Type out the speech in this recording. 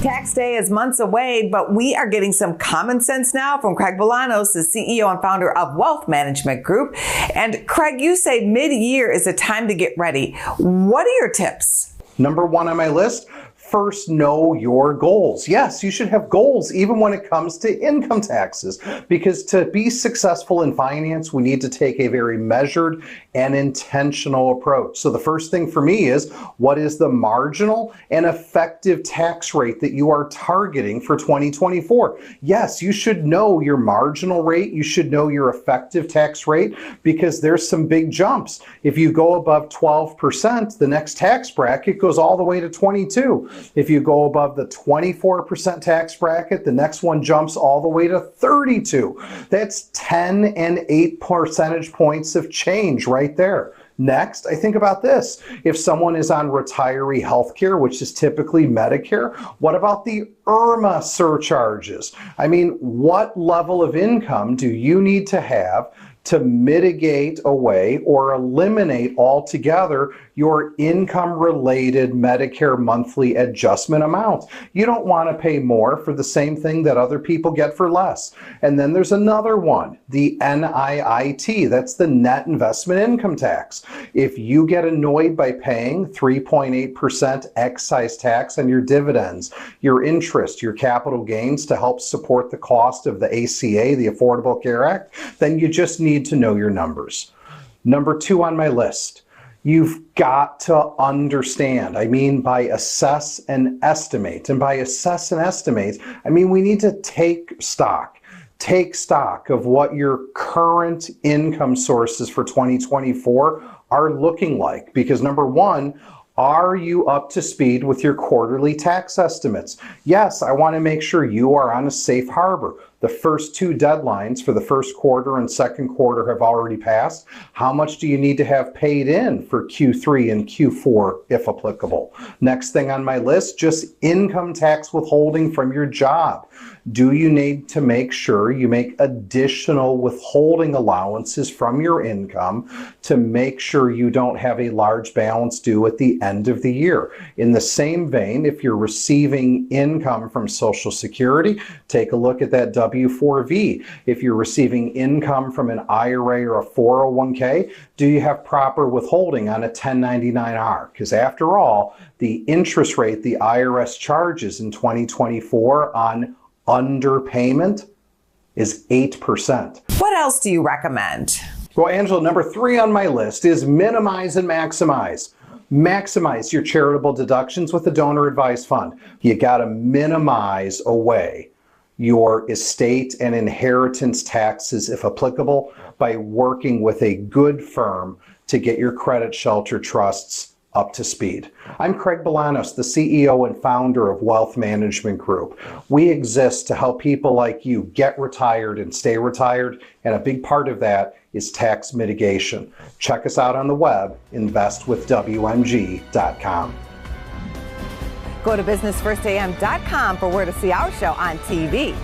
Tax day is months away, but we are getting some common sense now from Craig Bolanos, the CEO and founder of Wealth Management Group. And Craig, you say mid-year is a time to get ready. What are your tips? Number one on my list, first, know your goals. Yes, you should have goals even when it comes to income taxes, because to be successful in finance, we need to take a very measured and intentional approach. So the first thing for me is, what is the marginal and effective tax rate that you are targeting for 2024? Yes, you should know your marginal rate. You should know your effective tax rate, because there's some big jumps. If you go above 12%, the next tax bracket goes all the way to 22. If you go above the 24% tax bracket, the next one jumps all the way to 32. That's 10 and 8 percentage points of change right there. Next, I think about this. If someone is on retiree health care, which is typically Medicare, what about the IRMA surcharges? I mean, what level of income do you need to have to mitigate away or eliminate altogether your income-related Medicare monthly adjustment amount? You don't want to pay more for the same thing that other people get for less. And then there's another one, the NIIT, that's the net investment income tax. If you get annoyed by paying 3.8% excise tax on your dividends, your interest, your capital gains to help support the cost of the ACA, the Affordable Care Act, then you just need to know your numbers. Number two on my list, you've got to understand. I mean, by assess and estimate. And by assess and estimate, I mean, we need to take stock. Take stock of what your current income sources for 2024 are looking like. Because number one, are you up to speed with your quarterly tax estimates? Yes, I want to make sure you are on a safe harbor. The first two deadlines for the first quarter and second quarter have already passed. How much do you need to have paid in for Q3 and Q4, if applicable? Next thing on my list, just income tax withholding from your job. Do you need to make sure you make additional withholding allowances from your income to make sure you don't have a large balance due at the end of the year? In the same vein, if you're receiving income from Social Security, take a look at that W-4V. If you're receiving income from an IRA or a 401k, do you have proper withholding on a 1099-R? Because after all, the interest rate the IRS charges in 2024 on underpayment is 8%. What else do you recommend? Well, Angela, number three on my list is minimize and maximize. Maximize your charitable deductions with a donor advised fund. You got to minimize away your estate and inheritance taxes, if applicable, by working with a good firm to get your credit shelter trusts up to speed. I'm Craig Bolanos, the CEO and founder of Wealth Management Group. We exist to help people like you get retired and stay retired, and a big part of that is tax mitigation. Check us out on the web, investwithwmg.com. Go to businessfirstam.com for where to see our show on TV.